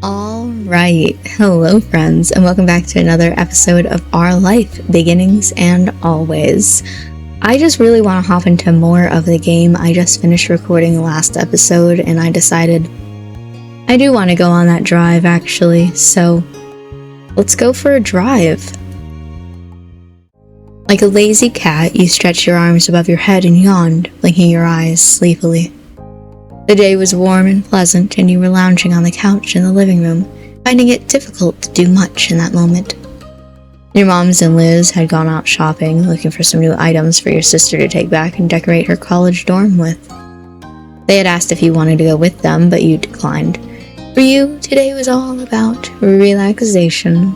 Alright, hello friends, and welcome back to another episode of Our Life, Beginnings and Always. I just really want to hop into more of the game. I just finished recording the last episode, and I decided I do want to go on that drive actually, so let's go for a drive. Like a lazy cat, you stretched your arms above your head and yawned, blinking your eyes sleepily. The day was warm and pleasant, and you were lounging on the couch in the living room, finding it difficult to do much in that moment. Your moms and Liz had gone out shopping, looking for some new items for your sister to take back and decorate her college dorm with. They had asked if you wanted to go with them, but you declined. For you, today was all about relaxation.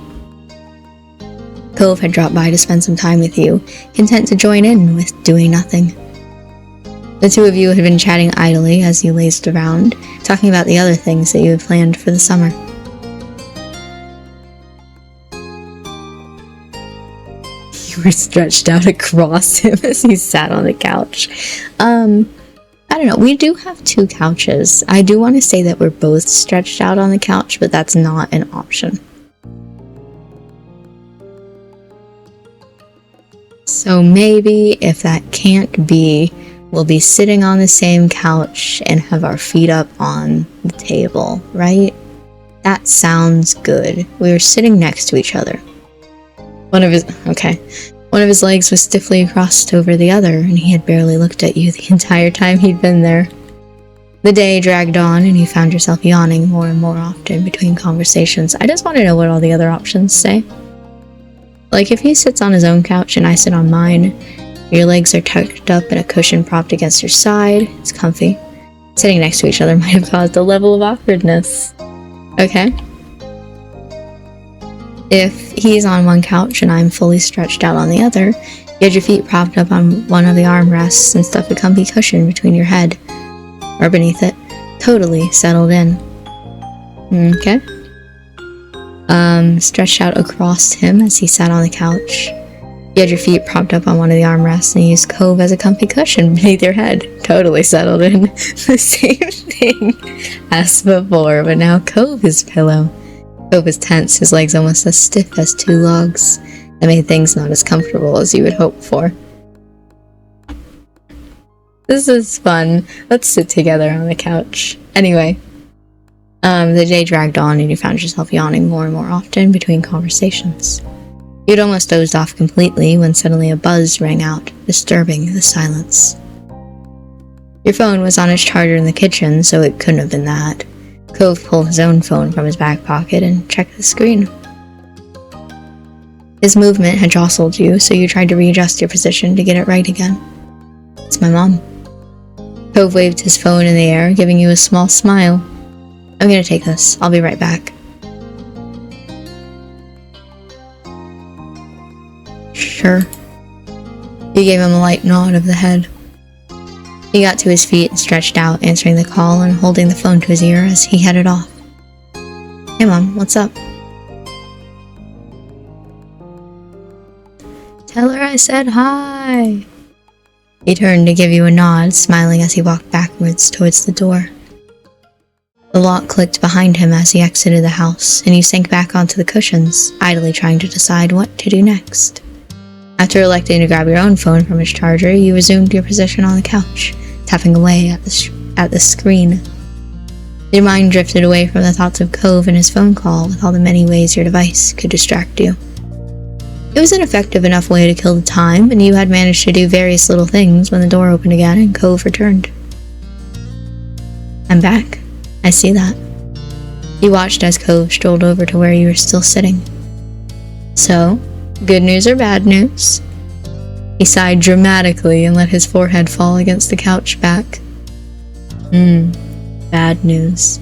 Cove had dropped by to spend some time with you, content to join in with doing nothing. The two of you had been chatting idly as you lazed around, talking about the other things that you had planned for the summer. You were stretched out across him as he sat on the couch. I don't know, we do have two couches. I do want to say that we're both stretched out on the couch, but that's not an option. So maybe if that can't be, we'll be sitting on the same couch and have our feet up on the table, right? That sounds good. We were sitting next to each other. One of his legs was stiffly crossed over the other, and he had barely looked at you the entire time he'd been there. The day dragged on, and you found yourself yawning more and more often between conversations. I just want to know what all the other options say. Like, if he sits on his own couch and I sit on mine, your legs are tucked up in a cushion propped against your side. It's comfy. Sitting next to each other might have caused a level of awkwardness. Okay. If he's on one couch and I'm fully stretched out on the other, you had your feet propped up on one of the armrests and stuffed a comfy cushion between your head, or beneath it, totally settled in. Okay. Stretched out across him as he sat on the couch. You had your feet propped up on one of the armrests and used Cove as a comfy cushion beneath your head. Totally settled in. The same thing as before, but now Cove is pillow. Cove is tense, his legs almost as stiff as two logs. That made things not as comfortable as you would hope for. This is fun. Let's sit together on the couch. Anyway, the day dragged on and you found yourself yawning more and more often between conversations. You'd almost dozed off completely when suddenly a buzz rang out, disturbing the silence. Your phone was on its charger in the kitchen, so it couldn't have been that. Cove pulled his own phone from his back pocket and checked the screen. His movement had jostled you, so you tried to readjust your position to get it right again. It's my mom. Cove waved his phone in the air, giving you a small smile. I'm gonna take this. I'll be right back. Sure. You gave him a light nod of the head. He got to his feet and stretched out, answering the call and holding the phone to his ear as he headed off. Hey Mom, what's up? Tell her I said hi. He turned to give you a nod, smiling as he walked backwards towards the door. The lock clicked behind him as he exited the house, and you sank back onto the cushions, idly trying to decide what to do next. After electing to grab your own phone from its charger, you resumed your position on the couch, tapping away at the screen. Your mind drifted away from the thoughts of Cove and his phone call with all the many ways your device could distract you. It was an effective enough way to kill the time, and you had managed to do various little things when the door opened again and Cove returned. I'm back. I see that. You watched as Cove strolled over to where you were still sitting. So, good news or bad news? He sighed dramatically and let his forehead fall against the couch back. Bad news.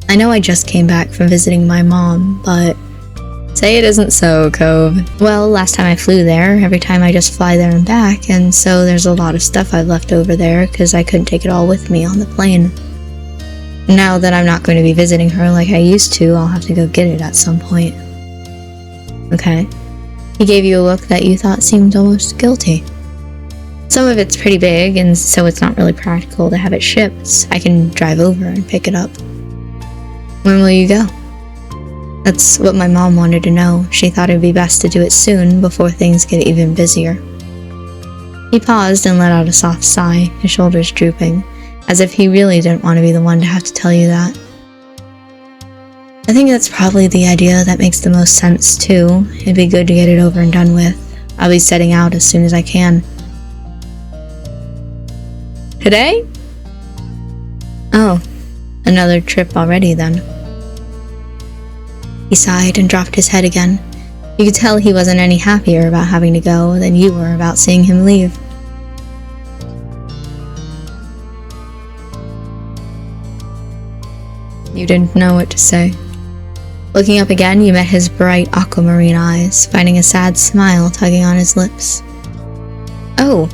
I know I just came back from visiting my mom, but say it isn't so, Cove. Well, last time I flew there, every time I just fly there and back, and so there's a lot of stuff I've left over there because I couldn't take it all with me on the plane. Now that I'm not going to be visiting her like I used to, I'll have to go get it at some point. Okay. He gave you a look that you thought seemed almost guilty. Some of it's pretty big, and so it's not really practical to have it shipped. I can drive over and pick it up. When will you go? That's what my mom wanted to know. She thought it'd be best to do it soon before things get even busier. He paused and let out a soft sigh, his shoulders drooping, as if he really didn't want to be the one to have to tell you that. I think that's probably the idea that makes the most sense too. It'd be good to get it over and done with. I'll be setting out as soon as I can. Today? Oh, another trip already then. He sighed and dropped his head again. You could tell he wasn't any happier about having to go than you were about seeing him leave. You didn't know what to say. Looking up again, you met his bright aquamarine eyes, finding a sad smile tugging on his lips. Oh!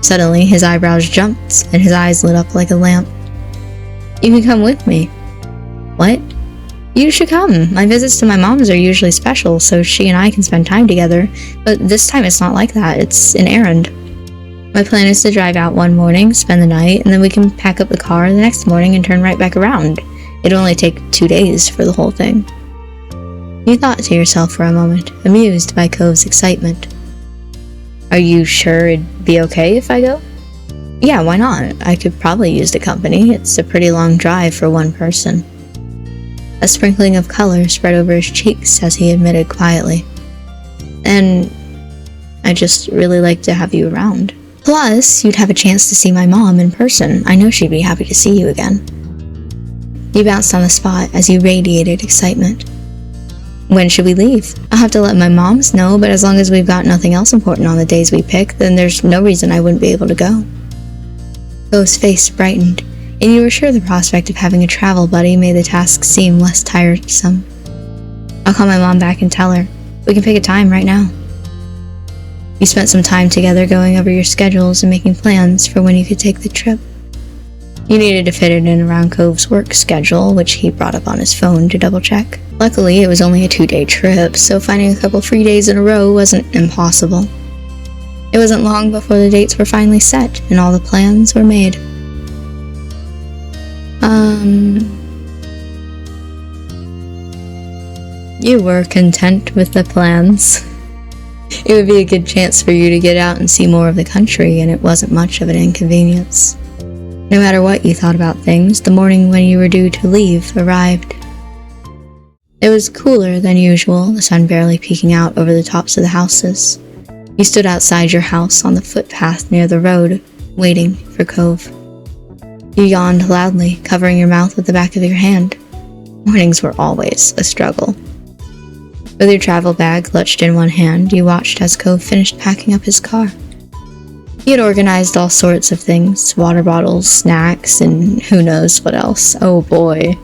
Suddenly, his eyebrows jumped, and his eyes lit up like a lamp. You can come with me. What? You should come. My visits to my mom's are usually special, so she and I can spend time together, but this time it's not like that. It's an errand. My plan is to drive out one morning, spend the night, and then we can pack up the car the next morning and turn right back around. It'd only take 2 days for the whole thing. You thought to yourself for a moment, amused by Cove's excitement. Are you sure it'd be okay if I go? Yeah, why not? I could probably use the company. It's a pretty long drive for one person. A sprinkling of color spread over his cheeks as he admitted quietly. And I just really like to have you around. Plus, you'd have a chance to see my mom in person. I know she'd be happy to see you again. You bounced on the spot as you radiated excitement. When should we leave? I'll have to let my moms know, but as long as we've got nothing else important on the days we pick, then there's no reason I wouldn't be able to go. Cove's face brightened, and you were sure the prospect of having a travel buddy made the task seem less tiresome. I'll call my mom back and tell her. We can pick a time right now. You spent some time together going over your schedules and making plans for when you could take the trip. You needed to fit it in around Cove's work schedule, which he brought up on his phone to double-check. Luckily, it was only a 2-day trip, so finding a couple free days in a row wasn't impossible. It wasn't long before the dates were finally set, and all the plans were made. You were content with the plans. It would be a good chance for you to get out and see more of the country, and it wasn't much of an inconvenience. No matter what you thought about things, the morning when you were due to leave arrived. It was cooler than usual, the sun barely peeking out over the tops of the houses. You stood outside your house on the footpath near the road, waiting for Cove. You yawned loudly, covering your mouth with the back of your hand. Mornings were always a struggle. With your travel bag clutched in one hand, you watched as Cove finished packing up his car. He had organized all sorts of things, water bottles, snacks, and who knows what else. Oh boy.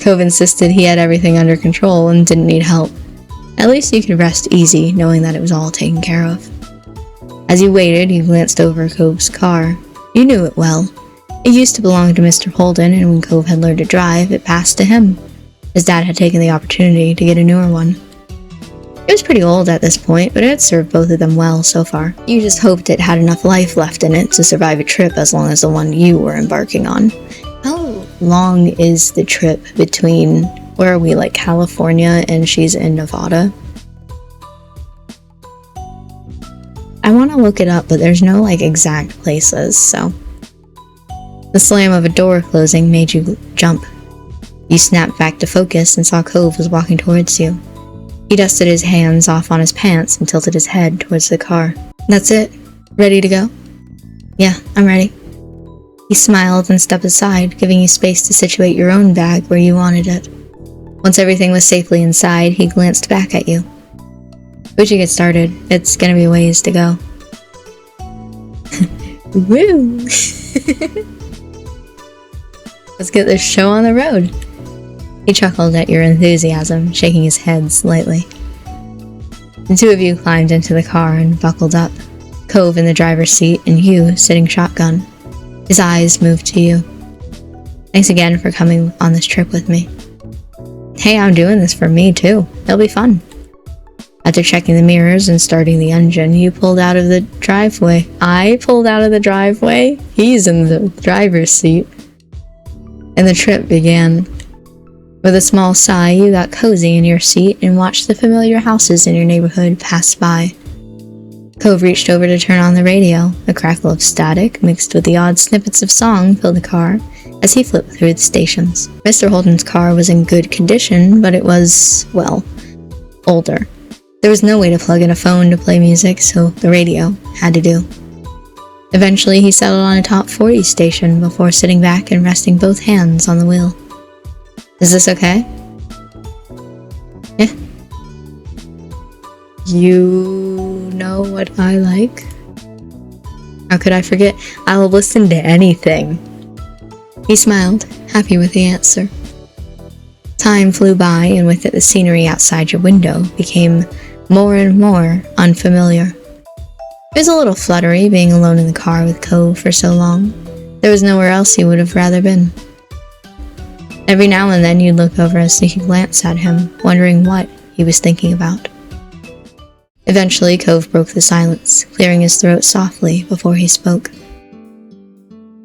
Cove insisted he had everything under control and didn't need help. At least you could rest easy, knowing that it was all taken care of. As you waited, you glanced over Cove's car. You knew it well. It used to belong to Mr. Holden, and when Cove had learned to drive, it passed to him. His dad had taken the opportunity to get a newer one. It was pretty old at this point, but it had served both of them well so far. You just hoped it had enough life left in it to survive a trip as long as the one you were embarking on. How long is the trip between, where are we, like California, and she's in Nevada? I want to look it up, but there's no exact places, so. The slam of a door closing made you jump. You snapped back to focus and saw Cove was walking towards you. He dusted his hands off on his pants and tilted his head towards the car. That's it? Ready to go? Yeah, I'm ready. He smiled and stepped aside, giving you space to situate your own bag where you wanted it. Once everything was safely inside, he glanced back at you. We should get started. It's gonna be a ways to go. Woo! Let's get this show on the road. He chuckled at your enthusiasm, shaking his head slightly. The two of you climbed into the car and buckled up, Cove in the driver's seat and you sitting shotgun. His eyes moved to you. Thanks again for coming on this trip with me. Hey, I'm doing this for me too. It'll be fun. After checking the mirrors and starting the engine, you pulled out of the driveway. I pulled out of the driveway? He's in the driver's seat. And the trip began. With a small sigh, you got cozy in your seat and watched the familiar houses in your neighborhood pass by. Cove reached over to turn on the radio. A crackle of static, mixed with the odd snippets of song, filled the car as he flipped through the stations. Mr. Holden's car was in good condition, but it was, well, older. There was no way to plug in a phone to play music, so the radio had to do. Eventually, he settled on a top 40 station before sitting back and resting both hands on the wheel. Is this okay? Yeah. You know what I like? How could I forget? I'll listen to anything. He smiled, happy with the answer. Time flew by, and with it the scenery outside your window became more and more unfamiliar. It was a little fluttery being alone in the car with Cove for so long. There was nowhere else he would have rather been. Every now and then you'd look over and sneak a glance at him, wondering what he was thinking about. Eventually, Cove broke the silence, clearing his throat softly before he spoke.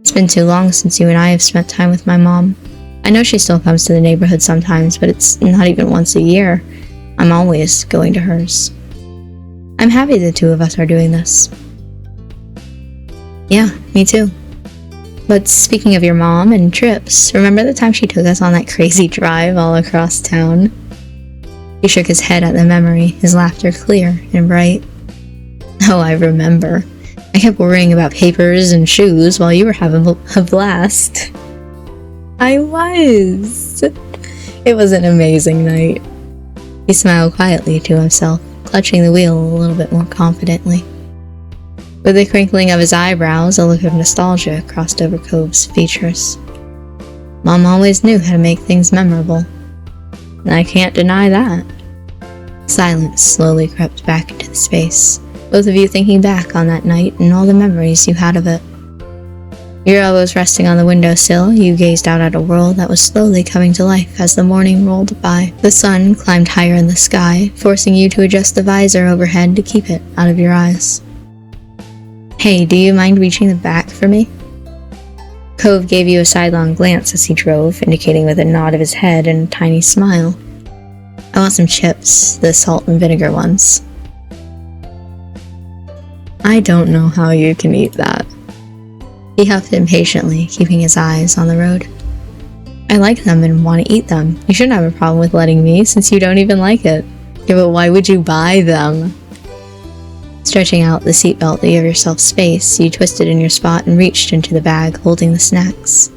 It's been too long since you and I have spent time with my mom. I know she still comes to the neighborhood sometimes, but it's not even once a year. I'm always going to hers. I'm happy the two of us are doing this. Yeah, me too. But speaking of your mom and trips, remember the time she took us on that crazy drive all across town? He shook his head at the memory, his laughter clear and bright. Oh, I remember. I kept worrying about papers and shoes while you were having a blast. I was. It was an amazing night. He smiled quietly to himself, clutching the wheel a little bit more confidently. With the crinkling of his eyebrows, a look of nostalgia crossed over Cove's features. Mom always knew how to make things memorable, and I can't deny that. Silence slowly crept back into the space, both of you thinking back on that night and all the memories you had of it. Your elbows resting on the windowsill, you gazed out at a world that was slowly coming to life as the morning rolled by. The sun climbed higher in the sky, forcing you to adjust the visor overhead to keep it out of your eyes. Hey, do you mind reaching the back for me? Cove gave you a sidelong glance as he drove, indicating with a nod of his head and a tiny smile. I want some chips, the salt and vinegar ones. I don't know how you can eat that. He huffed impatiently, keeping his eyes on the road. I like them and want to eat them. You shouldn't have a problem with letting me, since you don't even like it. Yeah, but why would you buy them? Stretching out the seatbelt to give yourself space, you twisted in your spot and reached into the bag, holding the snacks.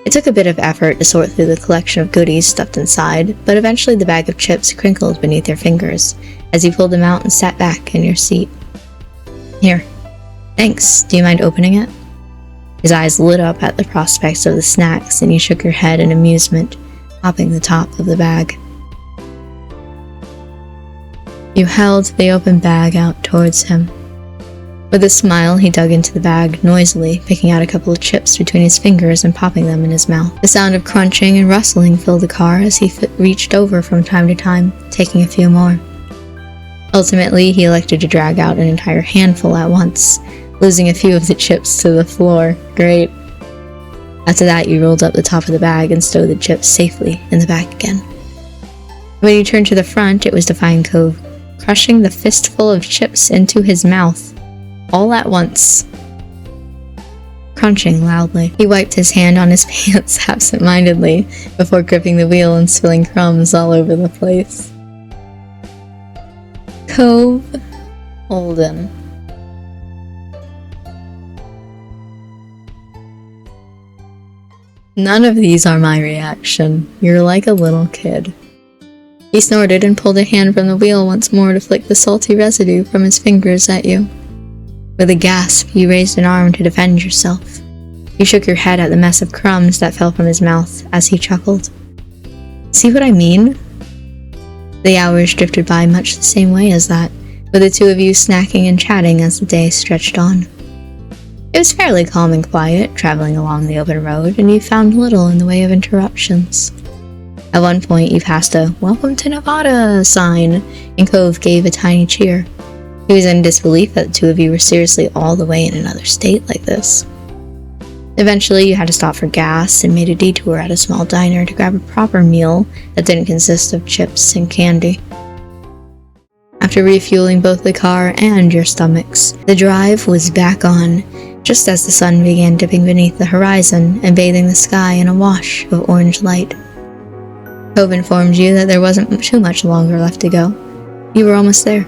It took a bit of effort to sort through the collection of goodies stuffed inside, but eventually the bag of chips crinkled beneath your fingers as you pulled them out and sat back in your seat. Here. Thanks. Do you mind opening it? His eyes lit up at the prospects of the snacks, and you shook your head in amusement, popping the top of the bag. You held the open bag out towards him. With a smile, he dug into the bag noisily, picking out a couple of chips between his fingers and popping them in his mouth. The sound of crunching and rustling filled the car as he reached over from time to time, taking a few more. Ultimately, he elected to drag out an entire handful at once, losing a few of the chips to the floor. Great. After that, you rolled up the top of the bag and stowed the chips safely in the bag again. When you turned to the front, it was to find Cove crushing the fistful of chips into his mouth, all at once, crunching loudly. He wiped his hand on his pants absent-mindedly before gripping the wheel and spilling crumbs all over the place. Cove Holden. None of these are my reaction. You're like a little kid. He snorted and pulled a hand from the wheel once more to flick the salty residue from his fingers at you. With a gasp, you raised an arm to defend yourself. You shook your head at the mess of crumbs that fell from his mouth as he chuckled. See what I mean? The hours drifted by much the same way as that, with the two of you snacking and chatting as the day stretched on. It was fairly calm and quiet, traveling along the open road, and you found little in the way of interruptions. At one point, you passed a "Welcome to Nevada" sign, and Cove gave a tiny cheer. He was in disbelief that the two of you were seriously all the way in another state like this. Eventually, you had to stop for gas and made a detour at a small diner to grab a proper meal that didn't consist of chips and candy. After refueling both the car and your stomachs, the drive was back on, just as the sun began dipping beneath the horizon and bathing the sky in a wash of orange light. Cove informed you that there wasn't too much longer left to go. You were almost there.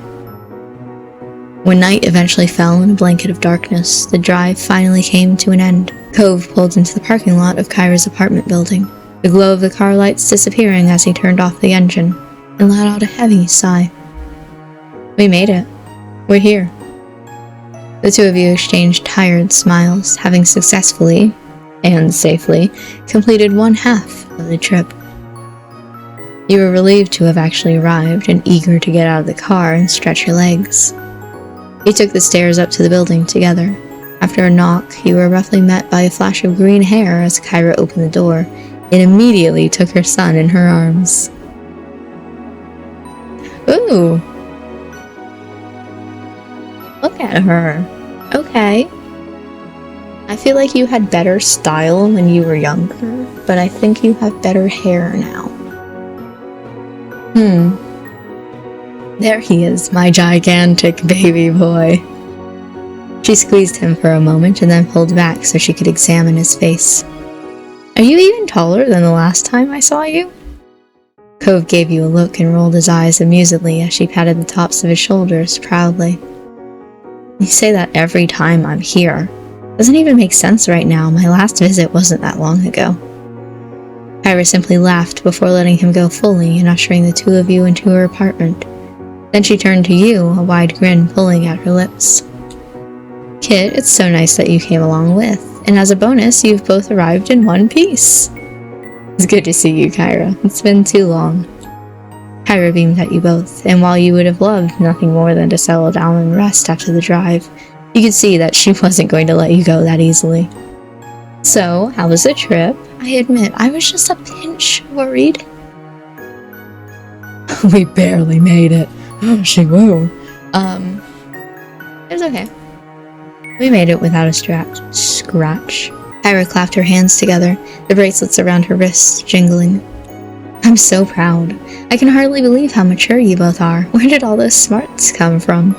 When night eventually fell in a blanket of darkness, the drive finally came to an end. Cove pulled into the parking lot of Kyra's apartment building, the glow of the car lights disappearing as he turned off the engine, and let out a heavy sigh. We made it. We're here. The two of you exchanged tired smiles, having successfully, and safely, completed one half of the trip. You were relieved to have actually arrived and eager to get out of the car and stretch your legs. You took the stairs up to the building together. After a knock, you were roughly met by a flash of green hair as Kyra opened the door and immediately took her son in her arms. Ooh! Look at her. Okay. I feel like you had better style when you were younger, but I think you have better hair now. There he is, my gigantic baby boy. She squeezed him for a moment and then pulled back so she could examine his face. Are you even taller than the last time I saw you? Cove gave you a look and rolled his eyes amusedly as she patted the tops of his shoulders proudly. You say that every time I'm here. Doesn't even make sense right now. My last visit wasn't that long ago. Kyra simply laughed before letting him go fully and ushering the two of you into her apartment. Then she turned to you, a wide grin pulling at her lips. Kit, it's so nice that you came along with, and as a bonus, you've both arrived in one piece. It's good to see you, Kyra. It's been too long. Kyra beamed at you both, and while you would have loved nothing more than to settle down and rest after the drive, you could see that she wasn't going to let you go that easily. So, how was the trip? I admit, I was just a pinch worried. We barely made it. Oh, she woo. It was okay. We made it without a scratch. Kyra clapped her hands together, the bracelets around her wrists jingling. I'm so proud. I can hardly believe how mature you both are. Where did all those smarts come from?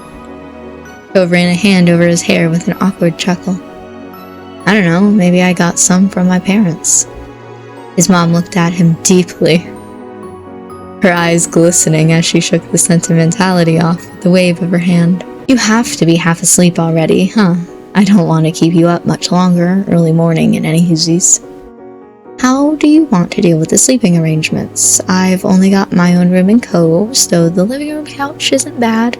Cove ran a hand over his hair with an awkward chuckle. I don't know, maybe I got some from my parents. His mom looked at him deeply, her eyes glistening as she shook the sentimentality off with a wave of her hand. You have to be half asleep already, huh? I don't want to keep you up much longer, early morning in any hoosies. How do you want to deal with the sleeping arrangements? I've only got my own room in Cove, so the living room couch isn't bad.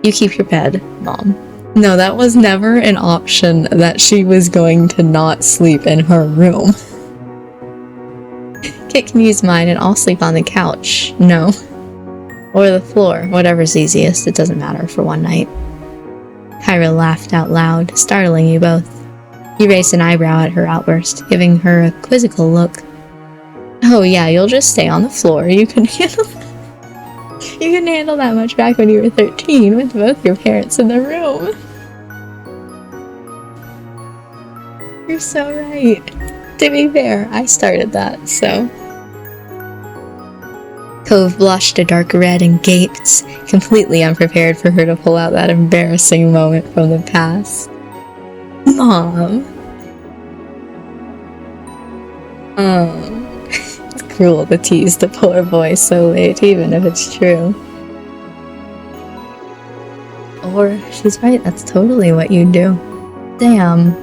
You keep your bed, Mom. No, that was never an option that she was going to not sleep in her room. Kit can use mine and I'll sleep on the couch. No. Or the floor, whatever's easiest, it doesn't matter for one night. Kyra laughed out loud, startling you both. You raised an eyebrow at her outburst, giving her a quizzical look. Oh yeah, you'll just stay on the floor. You couldn't handle that much back when you were 13 with both your parents in the room. You're so right. To be fair, I started that, so. Cove blushed a dark red and gaped, completely unprepared for her to pull out that embarrassing moment from the past. Mom. It's cruel to tease the poor boy so late, even if it's true. Or, she's right, that's totally what you do. Damn.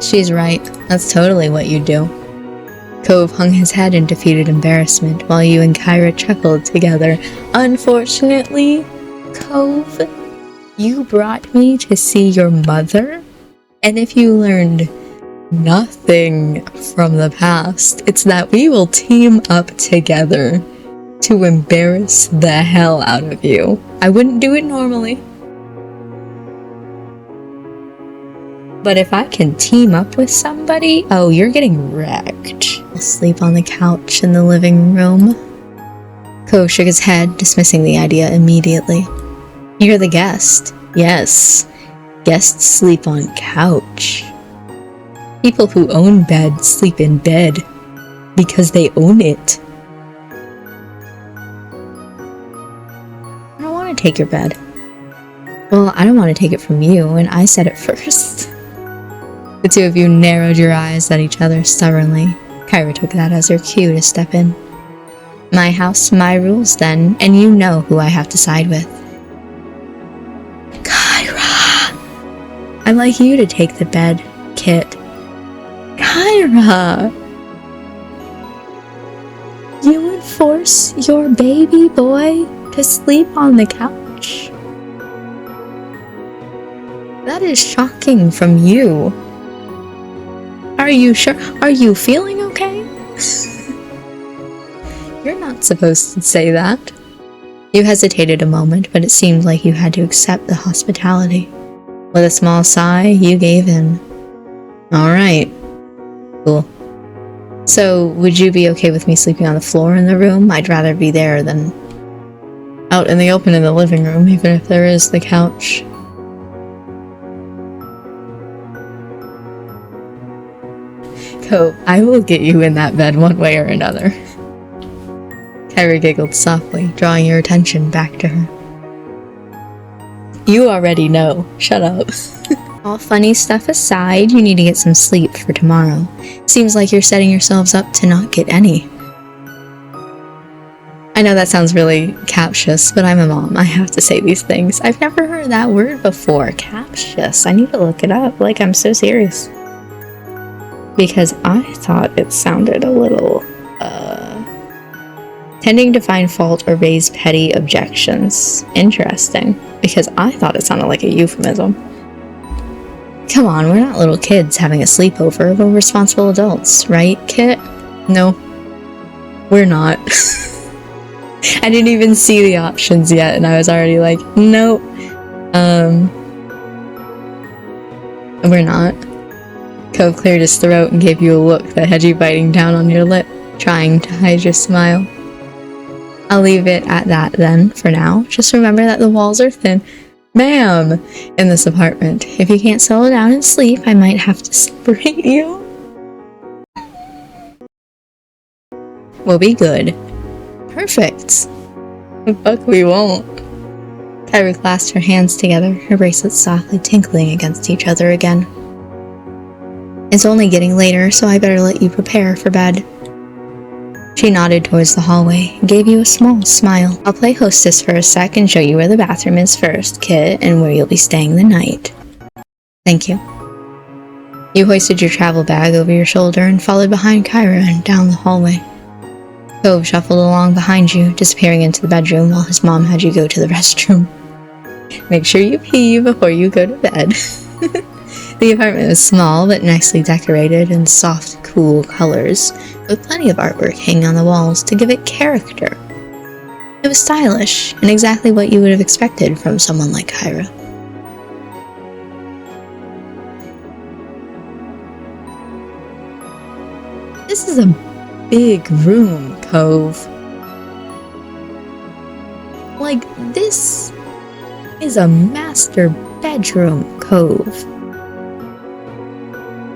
She's right, that's totally what you do. Cove hung his head in defeated embarrassment while you and Kyra chuckled together. Unfortunately, Cove, you brought me to see your mother, and if you learned nothing from the past, it's that we will team up together to embarrass the hell out of you. I wouldn't do it normally, but if I can team up with somebody, oh, you're getting wrecked. I'll sleep on the couch in the living room. Cove shook his head, dismissing the idea immediately. You're the guest. Yes. Guests sleep on couch. People who own bed sleep in bed because they own it. I don't want to take your bed. Well, I don't want to take it from you, and I said it first. The two of you narrowed your eyes at each other stubbornly. Kyra took that as her cue to step in. My house, my rules then, and you know who I have to side with. Kyra! I'd like you to take the bed, Kit. Kyra! You would force your baby boy to sleep on the couch? That is shocking from you. Are you sure? Are you feeling okay? You're not supposed to say that. You hesitated a moment, but it seemed like you had to accept the hospitality. With a small sigh, you gave in. Alright. Cool. So, would you be okay with me sleeping on the floor in the room? I'd rather be there than out in the open in the living room, even if there is the couch. Cove, I will get you in that bed one way or another. Kyra giggled softly, drawing your attention back to her. You already know. Shut up. All funny stuff aside, you need to get some sleep for tomorrow. Seems like you're setting yourselves up to not get any. I know that sounds really captious, but I'm a mom. I have to say these things. I've never heard that word before. Captious. I need to look it up. Like, I'm so serious. Because I thought it sounded a little, tending to find fault or raise petty objections. Interesting. Because I thought it sounded like a euphemism. Come on, we're not little kids having a sleepover. We're responsible adults, right, Kit? No. We're not. I didn't even see the options yet, and I was already like, nope. We're not. Cove cleared his throat and gave you a look that had you biting down on your lip, trying to hide your smile. I'll leave it at that then, for now. Just remember that the walls are thin. Ma'am! In this apartment. If you can't settle down and sleep, I might have to separate you. We'll be good. Perfect. Fuck, we won't. Kyra clasped her hands together, her bracelets softly tinkling against each other again. It's only getting later, so I better let you prepare for bed. She nodded towards the hallway and gave you a small smile. I'll play hostess for a sec and show you where the bathroom is first, Kit, and where you'll be staying the night. Thank you. You hoisted your travel bag over your shoulder and followed behind Kyra and down the hallway. Cove shuffled along behind you, disappearing into the bedroom while his mom had you go to the restroom. Make sure you pee before you go to bed. The apartment was small but nicely decorated in soft, cool colors, with plenty of artwork hanging on the walls to give it character. It was stylish, and exactly what you would have expected from someone like Kyra. This is a big room, Cove. Like, this is a master bedroom, Cove.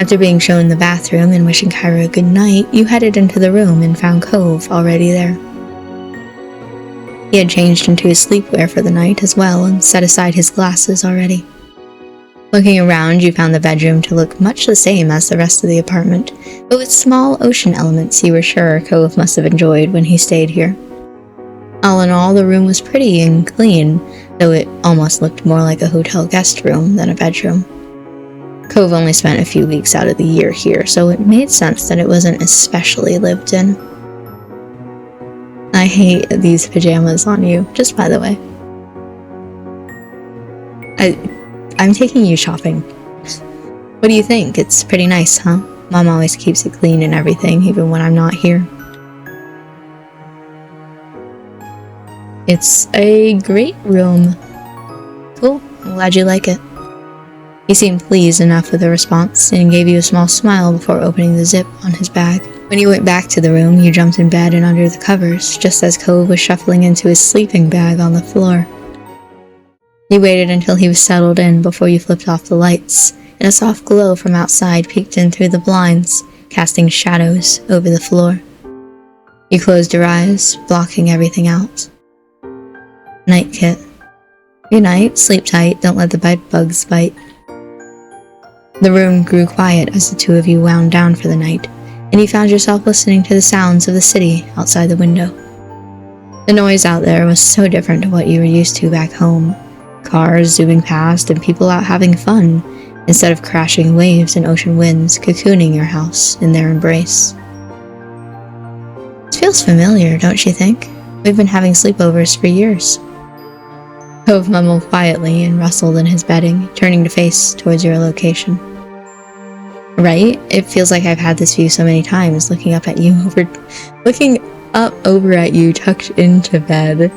After being shown the bathroom and wishing Kyra a good night, you headed into the room and found Cove already there. He had changed into his sleepwear for the night as well and set aside his glasses already. Looking around, you found the bedroom to look much the same as the rest of the apartment, but with small ocean elements you were sure Cove must have enjoyed when he stayed here. All in all, the room was pretty and clean, though it almost looked more like a hotel guest room than a bedroom. Cove only spent a few weeks out of the year here, so it made sense that it wasn't especially lived in. I hate these pajamas on you, just by the way. I'm taking you shopping. What do you think? It's pretty nice, huh? Mom always keeps it clean and everything, even when I'm not here. It's a great room. Cool, I'm glad you like it. He seemed pleased enough with the response and gave you a small smile before opening the zip on his bag. When you went back to the room, you jumped in bed and under the covers, just as Cove was shuffling into his sleeping bag on the floor. You waited until he was settled in before you flipped off the lights, and a soft glow from outside peeked in through the blinds, casting shadows over the floor. You closed your eyes, blocking everything out. Night, Kit. Good night, sleep tight, don't let the bed bugs bite. The room grew quiet as the two of you wound down for the night, and you found yourself listening to the sounds of the city outside the window. The noise out there was so different to what you were used to back home. Cars zooming past and people out having fun, instead of crashing waves and ocean winds cocooning your house in their embrace. It feels familiar, don't you think? We've been having sleepovers for years. Cove mumbled quietly and rustled in his bedding, turning to face towards your location. Right? It feels like I've had this view so many times, looking up over at you tucked into bed.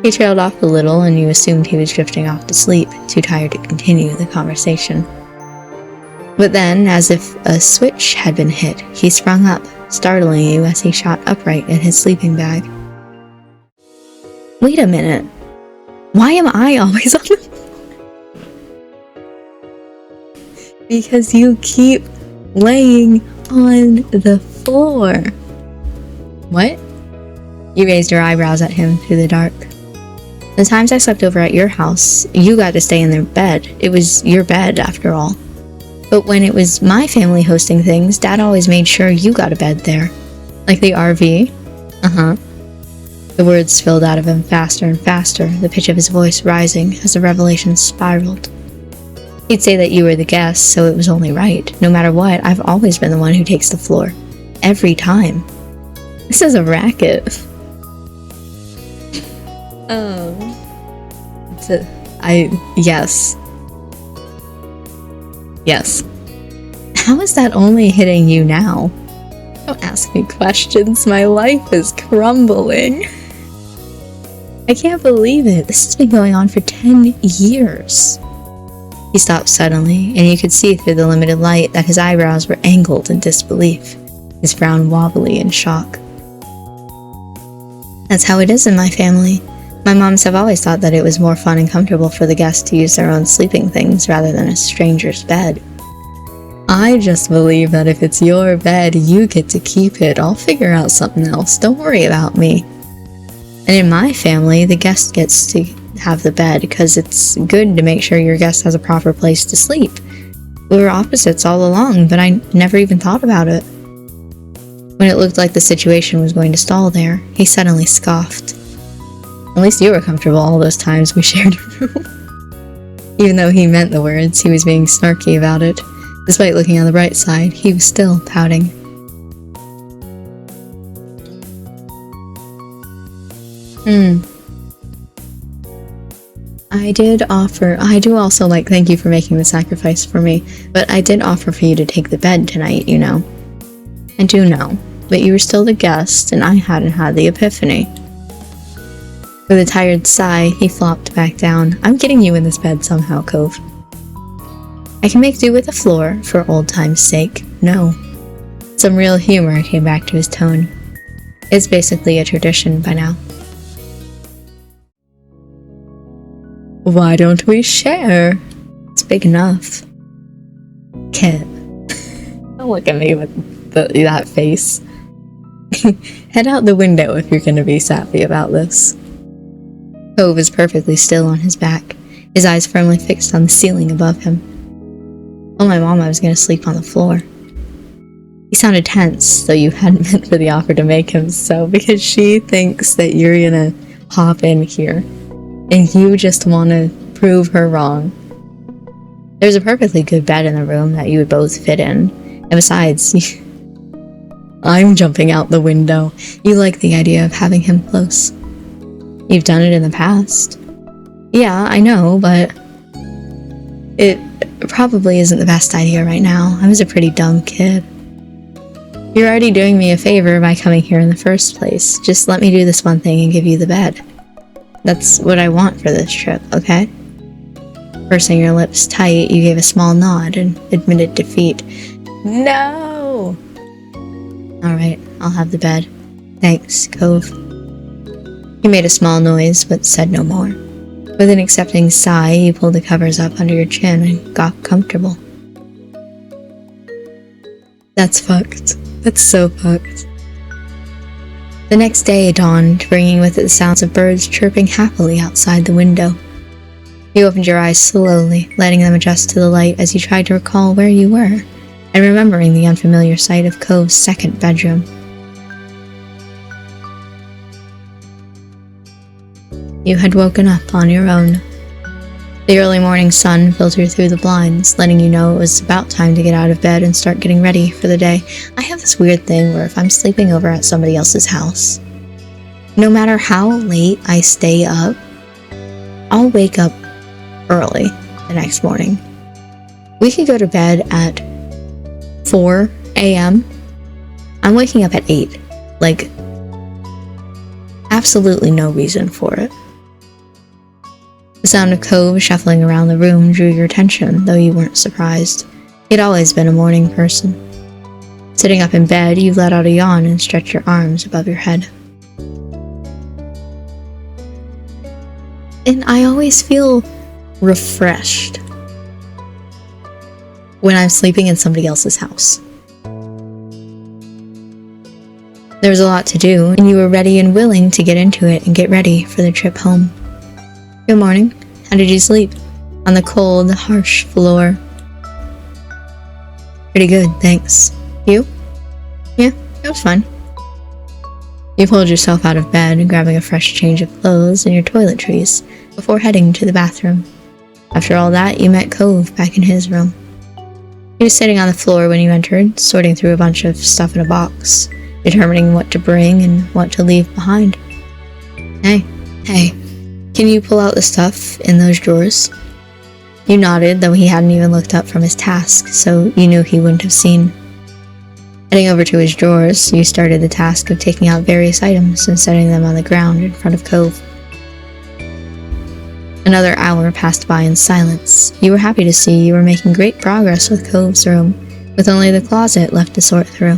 He trailed off a little, and you assumed he was drifting off to sleep, too tired to continue the conversation. But then, as if a switch had been hit, he sprung up, startling you as he shot upright in his sleeping bag. Wait a minute. Why am I always on the... Because you keep laying on the floor. What? You raised your eyebrows at him through the dark. The times I slept over at your house, you got to stay in their bed. It was your bed, after all. But when it was my family hosting things, Dad always made sure you got a bed there. Like the RV? Uh-huh. The words spilled out of him faster and faster, the pitch of his voice rising as the revelation spiraled. He'd say that you were the guest, so it was only right. No matter what, I've always been the one who takes the floor. Every time. This is a racket. Yes. Yes. How is that only hitting you now? Don't ask me questions, my life is crumbling. I can't believe it, this has been going on for 10 years. He stopped suddenly, and you could see through the limited light that his eyebrows were angled in disbelief, his frown wobbly in shock. That's how it is in my family. My moms have always thought that it was more fun and comfortable for the guests to use their own sleeping things rather than a stranger's bed. I just believe that if it's your bed, you get to keep it. I'll figure out something else. Don't worry about me. And in my family, the guest gets to have the bed because it's good to make sure your guest has a proper place to sleep. We were opposites all along, but I never even thought about it. When it looked like the situation was going to stall there, he suddenly scoffed. At least you were comfortable all those times we shared a room. Even though he meant the words, he was being snarky about it. Despite looking on the bright side, he was still pouting. I do also thank you for making the sacrifice for me, but I did offer for you to take the bed tonight, you know. I do know, but you were still the guest, and I hadn't had the epiphany. With a tired sigh, he flopped back down. I'm getting you in this bed somehow, Cove. I can make do with the floor, for old time's sake. No. Some real humor came back to his tone. It's basically a tradition by now. Why don't we share? It's big enough. Kit. Don't look at me with that face. Head out the window if you're gonna be sappy about this. Cove is perfectly still on his back, his eyes firmly fixed on the ceiling above him. Told my mom I was gonna sleep on the floor. He sounded tense, though you hadn't meant for the offer to make him so, because she thinks that you're gonna hop in here, and you just want to prove her wrong. There's a perfectly good bed in the room that you would both fit in, and besides, I'm jumping out the window. You like the idea of having him close. You've done it in the past. Yeah, I know, but it probably isn't the best idea right now. I was a pretty dumb kid. You're already doing me a favor by coming here in the first place. Just let me do this one thing and give you the bed. That's what I want for this trip, okay? Pursing your lips tight, you gave a small nod and admitted defeat. No! Alright, I'll have the bed. Thanks, Cove. He made a small noise, but said no more. With an accepting sigh, you pulled the covers up under your chin and got comfortable. That's fucked. That's so fucked. The next day dawned, bringing with it the sounds of birds chirping happily outside the window. You opened your eyes slowly, letting them adjust to the light as you tried to recall where you were, and remembering the unfamiliar sight of Cove's second bedroom. You had woken up on your own. The early morning sun filtered through the blinds, letting you know it was about time to get out of bed and start getting ready for the day. I have this weird thing where if I'm sleeping over at somebody else's house, no matter how late I stay up, I'll wake up early the next morning. We could go to bed at 4 a.m. I'm waking up at 8. Like, absolutely no reason for it. The sound of Cove shuffling around the room drew your attention, though you weren't surprised. He'd always been a morning person. Sitting up in bed, you let out a yawn and stretched your arms above your head. And I always feel refreshed when I'm sleeping in somebody else's house. There was a lot to do, and you were ready and willing to get into it and get ready for the trip home. Good morning. How did you sleep? On the cold, harsh floor. Pretty good, thanks. You? Yeah, it was fine. You pulled yourself out of bed, grabbing a fresh change of clothes and your toiletries, before heading to the bathroom. After all that, you met Cove back in his room. He was sitting on the floor when you entered, sorting through a bunch of stuff in a box, determining what to bring and what to leave behind. Hey. Can you pull out the stuff in those drawers? You nodded, though he hadn't even looked up from his task, so you knew he wouldn't have seen. Heading over to his drawers, you started the task of taking out various items and setting them on the ground in front of Cove. Another hour passed by in silence. You were happy to see you were making great progress with Cove's room, with only the closet left to sort through.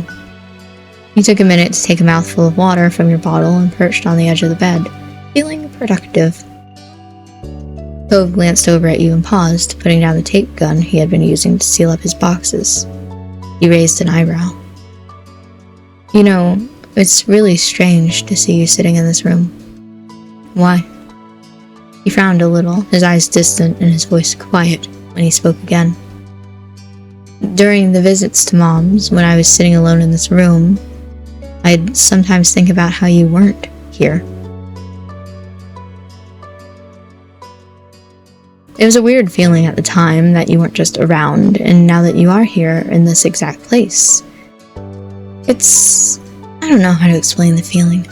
You took a minute to take a mouthful of water from your bottle and perched on the edge of the bed, feeling productive. Cove glanced over at you and paused, putting down the tape gun he had been using to seal up his boxes. You raised an eyebrow. You know, it's really strange to see you sitting in this room. Why? He frowned a little, his eyes distant and his voice quiet when he spoke again. During the visits to Mom's, when I was sitting alone in this room, I'd sometimes think about how you weren't here. It was a weird feeling at the time that you weren't just around, and now that you are here in this exact place. I don't know how to explain the feeling.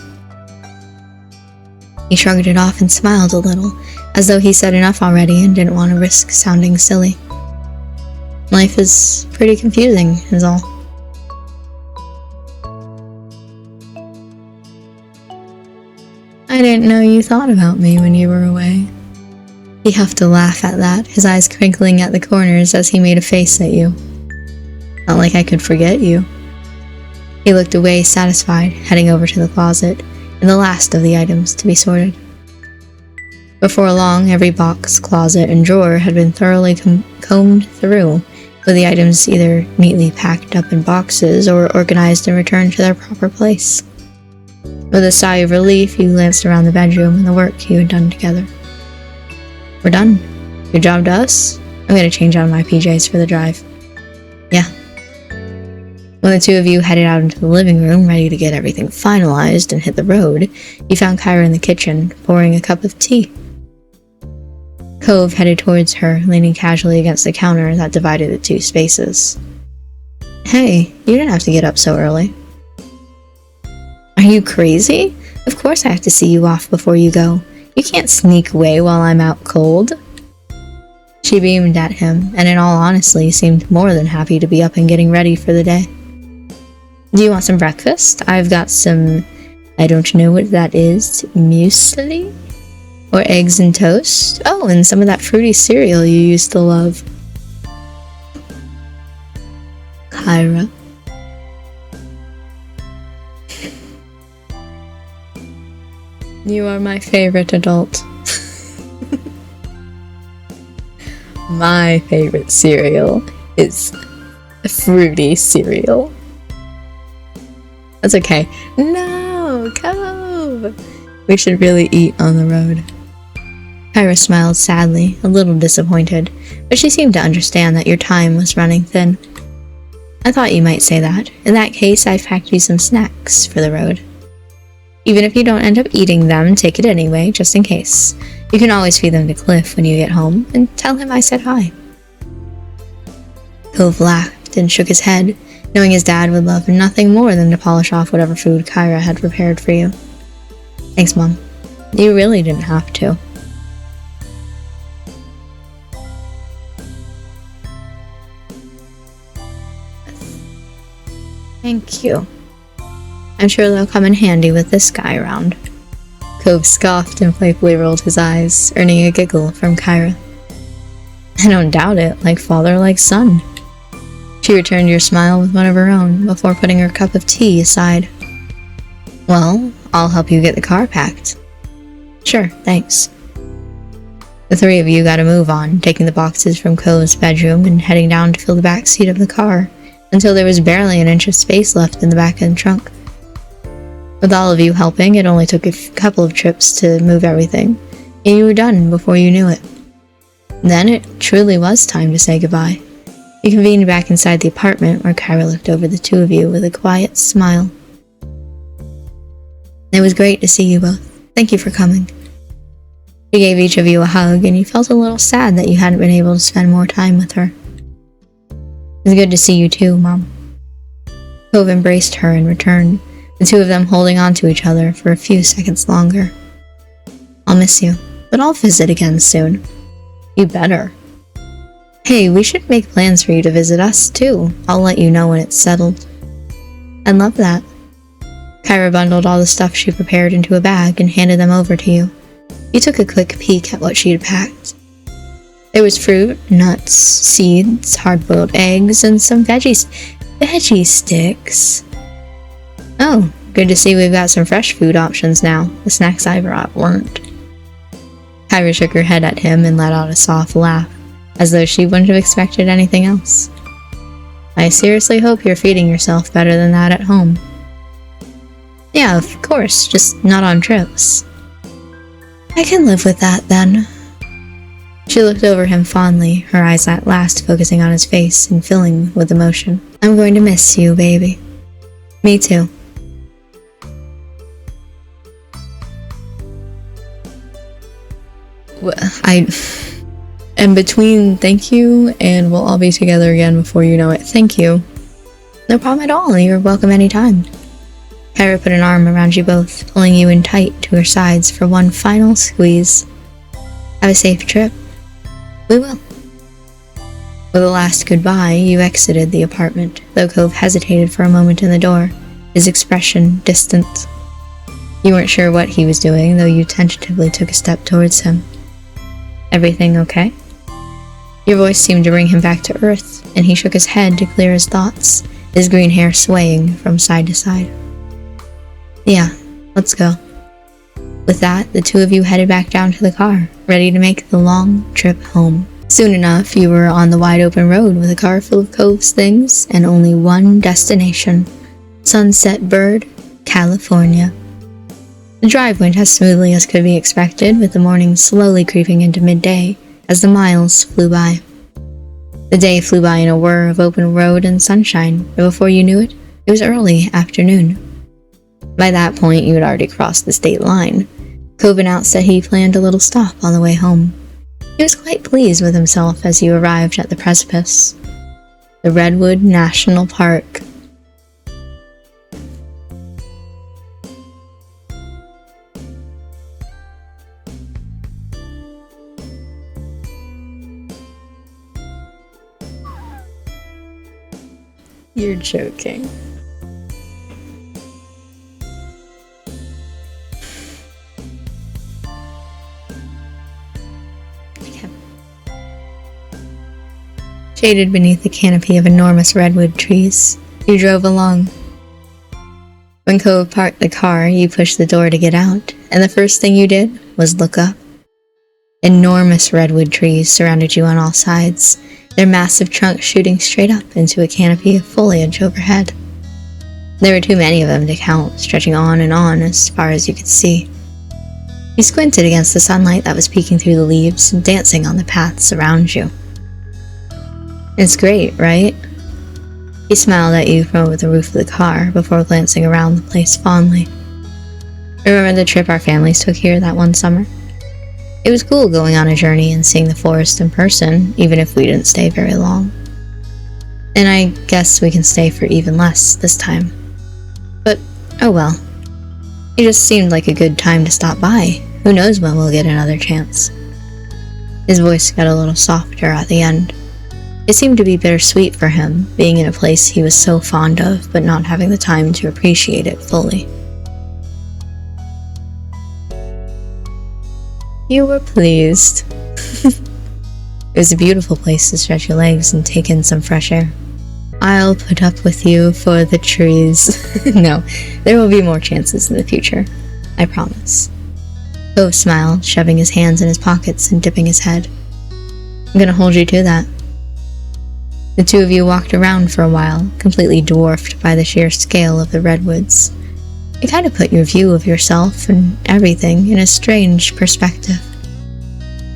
He shrugged it off and smiled a little, as though he said enough already and didn't want to risk sounding silly. Life is pretty confusing, is all. I didn't know you thought about me when you were away. He huffed a laugh at that, his eyes crinkling at the corners as he made a face at you. Not like I could forget you. He looked away, satisfied, heading over to the closet, and the last of the items to be sorted. Before long, every box, closet, and drawer had been thoroughly combed through, with the items either neatly packed up in boxes or organized and returned to their proper place. With a sigh of relief, you glanced around the bedroom and the work you had done together. We're done. Good job to us. I'm going to change out of my PJs for the drive. Yeah. When the two of you headed out into the living room, ready to get everything finalized and hit the road, you found Kyra in the kitchen, pouring a cup of tea. Cove headed towards her, leaning casually against the counter that divided the two spaces. Hey, you didn't have to get up so early. Are you crazy? Of course I have to see you off before you go. You can't sneak away while I'm out cold. She beamed at him, and in all honesty seemed more than happy to be up and getting ready for the day. Do you want some breakfast? I've got some, I don't know what that is, muesli? Or eggs and toast? Oh, and some of that fruity cereal you used to love. Kyra. You are my favorite adult. My favorite cereal is fruity cereal. That's okay. No, Cove! We should really eat on the road. Kyra smiled sadly, a little disappointed, but she seemed to understand that your time was running thin. I thought you might say that. In that case, I packed you some snacks for the road. Even if you don't end up eating them, take it anyway, just in case. You can always feed them to Cliff when you get home, and tell him I said hi. Cove laughed and shook his head, knowing his dad would love nothing more than to polish off whatever food Kyra had prepared for you. Thanks, Mom. You really didn't have to. Thank you. I'm sure they'll come in handy with this guy around. Cove scoffed and playfully rolled his eyes, earning a giggle from Kyra. I don't doubt it, like father, like son. She returned your smile with one of her own, before putting her cup of tea aside. Well, I'll help you get the car packed. Sure, thanks. The three of you got a move on, taking the boxes from Cove's bedroom and heading down to fill the back seat of the car, until there was barely an inch of space left in the back of the trunk. With all of you helping, it only took a couple of trips to move everything, and you were done before you knew it. Then it truly was time to say goodbye. You convened back inside the apartment where Kyra looked over the two of you with a quiet smile. It was great to see you both. Thank you for coming. She gave each of you a hug, and you felt a little sad that you hadn't been able to spend more time with her. It was good to see you too, Mom. Cove embraced her in return, the two of them holding on to each other for a few seconds longer. I'll miss you, but I'll visit again soon. You better. Hey, we should make plans for you to visit us too. I'll let you know when it's settled. I'd love that. Kyra bundled all the stuff she prepared into a bag and handed them over to you. You took a quick peek at what she had packed. There was fruit, nuts, seeds, hard-boiled eggs, and some veggie sticks. Oh, good to see we've got some fresh food options now. The snacks I brought weren't. Kyra shook her head at him and let out a soft laugh, as though she wouldn't have expected anything else. I seriously hope you're feeding yourself better than that at home. Yeah, of course, just not on trips. I can live with that, then. She looked over him fondly, her eyes at last focusing on his face and filling with emotion. I'm going to miss you, baby. Me too. And between thank you and we'll all be together again before you know it, thank you. No problem at all, you're welcome anytime. Kyra put an arm around you both, pulling you in tight to her sides for one final squeeze. Have a safe trip. We will. With a last goodbye, you exited the apartment, though Cove hesitated for a moment in the door, his expression distant. You weren't sure what he was doing, though you tentatively took a step towards him. Everything okay? Your voice seemed to bring him back to earth, and he shook his head to clear his thoughts, his green hair swaying from side to side. Yeah, let's go. With that, the two of you headed back down to the car, ready to make the long trip home. Soon enough, you were on the wide open road with a car full of Cove's things and only one destination: Sunset Bird, California. The drive went as smoothly as could be expected, with the morning slowly creeping into midday as the miles flew by. The day flew by in a whir of open road and sunshine, but before you knew it, it was early afternoon. By that point, you had already crossed the state line. Cove announced that he planned a little stop on the way home. He was quite pleased with himself as you arrived at the precipice. The Redwood National Park. You're joking. Shaded beneath a canopy of enormous redwood trees, you drove along. When Cove parked the car, you pushed the door to get out, and the first thing you did was look up. Enormous redwood trees surrounded you on all sides, their massive trunks shooting straight up into a canopy of foliage overhead. There were too many of them to count, stretching on and on as far as you could see. You squinted against the sunlight that was peeking through the leaves and dancing on the paths around you. It's great, right? He smiled at you from over the roof of the car before glancing around the place fondly. Remember the trip our families took here that one summer? It was cool going on a journey and seeing the forest in person, even if we didn't stay very long. And I guess we can stay for even less this time. But, oh well. It just seemed like a good time to stop by. Who knows when we'll get another chance. His voice got a little softer at the end. It seemed to be bittersweet for him, being in a place he was so fond of, but not having the time to appreciate it fully. You were pleased. It was a beautiful place to stretch your legs and take in some fresh air. I'll put up with you for the trees. No, there will be more chances in the future. I promise. Cove smiled, shoving his hands in his pockets and dipping his head. I'm gonna hold you to that. The two of you walked around for a while, completely dwarfed by the sheer scale of the redwoods. It kind of put your view of yourself and everything in a strange perspective.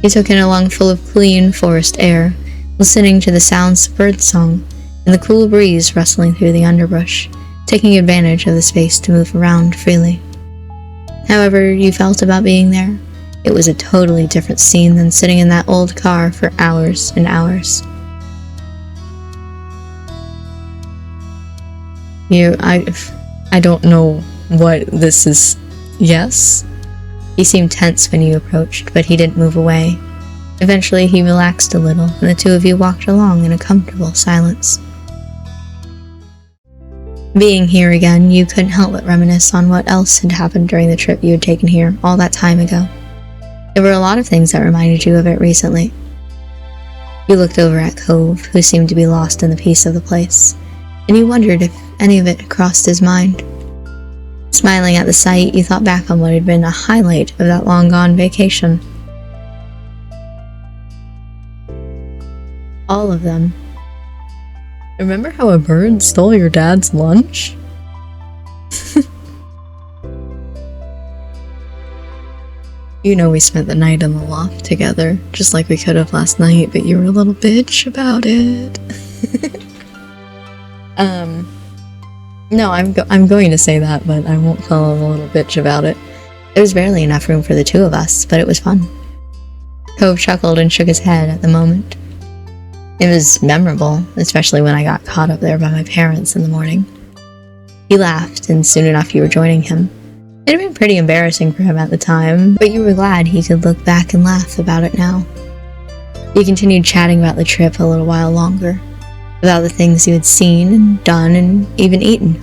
You took in a lungful of clean forest air, listening to the sounds of birdsong and the cool breeze rustling through the underbrush, taking advantage of the space to move around freely. However you felt about being there, it was a totally different scene than sitting in that old car for hours and hours. I don't know what this is. Yes? He seemed tense when you approached, but he didn't move away. Eventually he relaxed a little, and the two of you walked along in a comfortable silence. Being here again, you couldn't help but reminisce on what else had happened during the trip you had taken here all that time ago. There were a lot of things that reminded you of it recently. You looked over at Cove, who seemed to be lost in the peace of the place, and you wondered if any of it had crossed his mind. Smiling at the sight, you thought back on what had been a highlight of that long-gone vacation. All of them. Remember how a bird stole your dad's lunch? You know we spent the night in the loft together, just like we could have last night, but you were a little bitch about it. No, I'm going to say that, but I won't call him a little bitch about it. There was barely enough room for the two of us, but it was fun. Cove chuckled and shook his head at the moment. It was memorable, especially when I got caught up there by my parents in the morning. He laughed, and soon enough you were joining him. It had been pretty embarrassing for him at the time, but you were glad he could look back and laugh about it now. You continued chatting about the trip a little while longer, about the things you had seen and done and even eaten.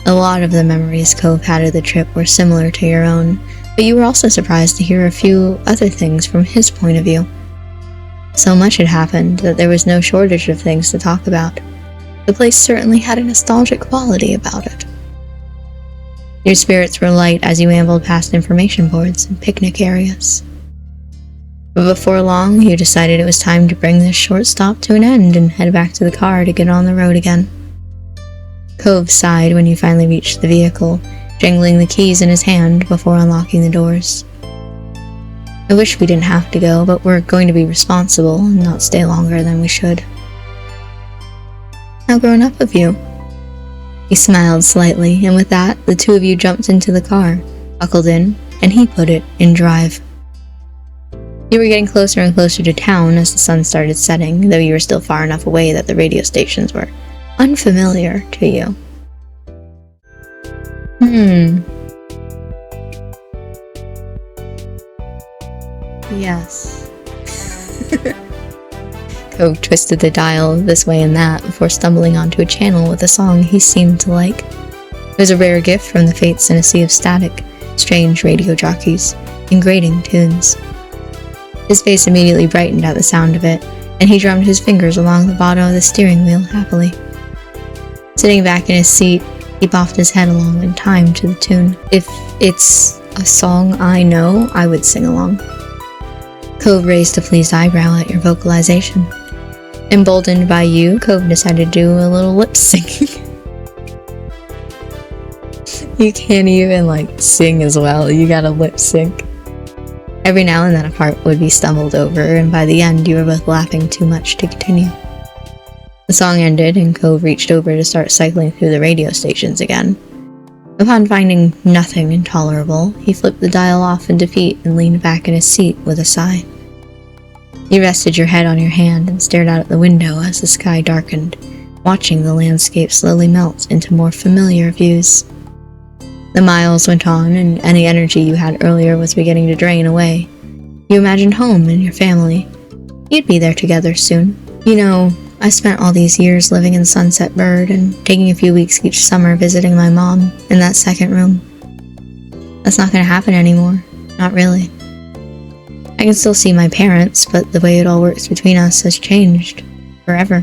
A lot of the memories Cove had of the trip were similar to your own, but you were also surprised to hear a few other things from his point of view. So much had happened that there was no shortage of things to talk about. The place certainly had a nostalgic quality about it. Your spirits were light as you ambled past information boards and picnic areas. But before long, you decided it was time to bring this short stop to an end and head back to the car to get on the road again. Cove sighed when you finally reached the vehicle, jangling the keys in his hand before unlocking the doors. I wish we didn't have to go, but we're going to be responsible and not stay longer than we should. How grown up of you. He smiled slightly, and with that, the two of you jumped into the car, buckled in, and he put it in drive. You were getting closer and closer to town as the sun started setting, though you were still far enough away that the radio stations were unfamiliar to you. Yes. Cove twisted the dial this way and that before stumbling onto a channel with a song he seemed to like. It was a rare gift from the fates in a sea of static, strange radio jockeys, and grating tunes. His face immediately brightened at the sound of it, and he drummed his fingers along the bottom of the steering wheel happily. Sitting back in his seat, he bopped his head along in time to the tune. If it's a song I know, I would sing along. Cove raised a pleased eyebrow at your vocalization. Emboldened by you, Cove decided to do a little lip syncing. You can't even sing as well, you gotta lip sync. Every now and then a part would be stumbled over, and by the end you were both laughing too much to continue. The song ended, and Cove reached over to start cycling through the radio stations again. Upon finding nothing intolerable, he flipped the dial off in defeat and leaned back in his seat with a sigh. You rested your head on your hand and stared out at the window as the sky darkened, watching the landscape slowly melt into more familiar views. The miles went on, and any energy you had earlier was beginning to drain away. You imagined home and your family. You'd be there together soon. You know, I spent all these years living in Sunset Bird and taking a few weeks each summer visiting my mom in that second room. That's not going to happen anymore. Not really. I can still see my parents, but the way it all works between us has changed. Forever.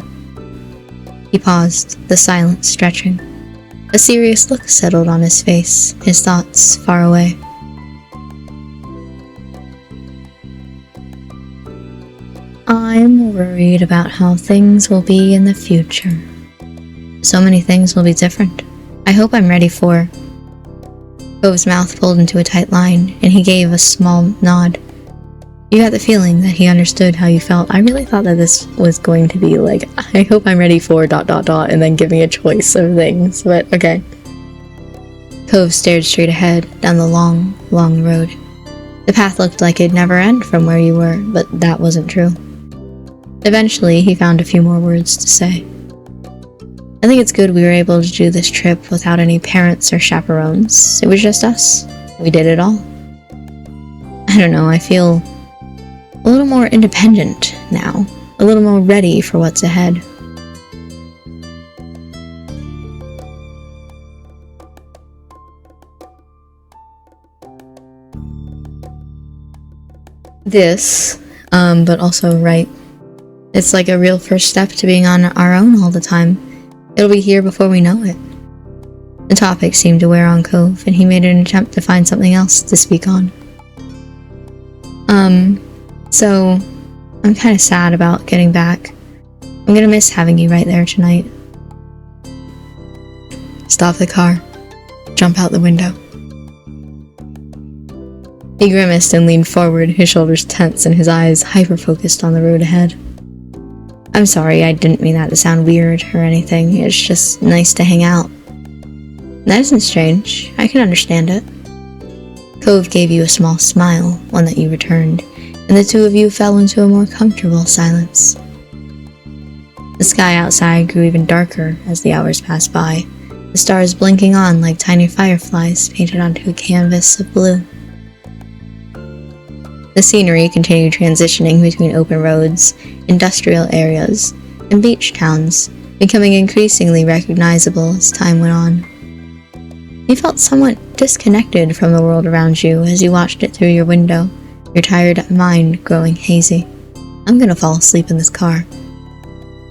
He paused, the silence stretching. A serious look settled on his face, his thoughts far away. I'm worried about how things will be in the future. So many things will be different. I hope I'm ready for... Cove's mouth pulled into a tight line, and he gave a small nod. You got the feeling that he understood how you felt. I really thought that this was going to be I hope I'm ready for ... and then give me a choice of things, but okay. Cove stared straight ahead, down the long, long road. The path looked like it'd never end from where you were, but that wasn't true. Eventually, he found a few more words to say. I think it's good we were able to do this trip without any parents or chaperones. It was just us. We did it all. I don't know, I feel a little more independent now, a little more ready for what's ahead. This, but also right. It's like a real first step to being on our own all the time. It'll be here before we know it. The topic seemed to wear on Cove, and he made an attempt to find something else to speak on. So, I'm kind of sad about getting back. I'm gonna miss having you right there tonight. Stop the car. Jump out the window. He grimaced and leaned forward, his shoulders tense and his eyes hyper-focused on the road ahead. I'm sorry, I didn't mean that to sound weird or anything. It's just nice to hang out. That isn't strange. I can understand it. Cove gave you a small smile, one that you returned, and the two of you fell into a more comfortable silence. The sky outside grew even darker as the hours passed by, the stars blinking on like tiny fireflies painted onto a canvas of blue. The scenery continued transitioning between open roads, industrial areas, and beach towns, becoming increasingly recognizable as time went on. You felt somewhat disconnected from the world around you as you watched it through your window, your tired mind growing hazy. I'm gonna fall asleep in this car.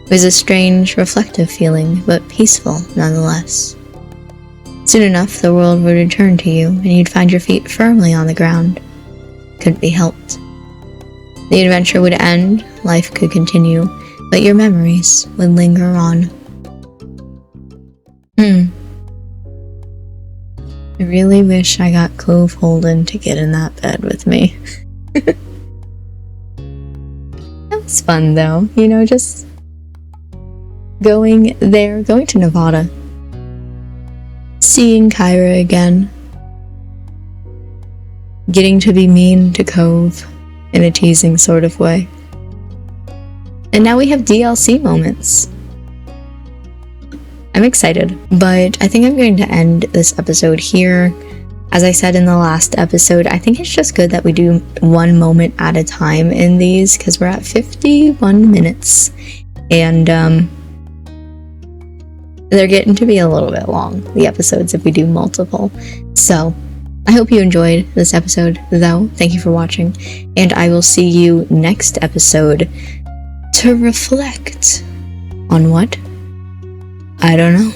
It was a strange, reflective feeling, but peaceful nonetheless. Soon enough, the world would return to you, and you'd find your feet firmly on the ground. Couldn't be helped. The adventure would end, life could continue, but your memories would linger on. I really wish I got Cove Holden to get in that bed with me. That was fun though, you know, just going to Nevada. Seeing Kyra again. Getting to be mean to Cove in a teasing sort of way. And now we have DLC moments. I'm excited, but I think I'm going to end this episode here. As I said in the last episode, I think it's just good that we do one moment at a time in these, because we're at 51 minutes. And they're getting to be a little bit long, the episodes, if we do multiple. So I hope you enjoyed this episode, though. Thank you for watching, and I will see you next episode to reflect on what? I don't know.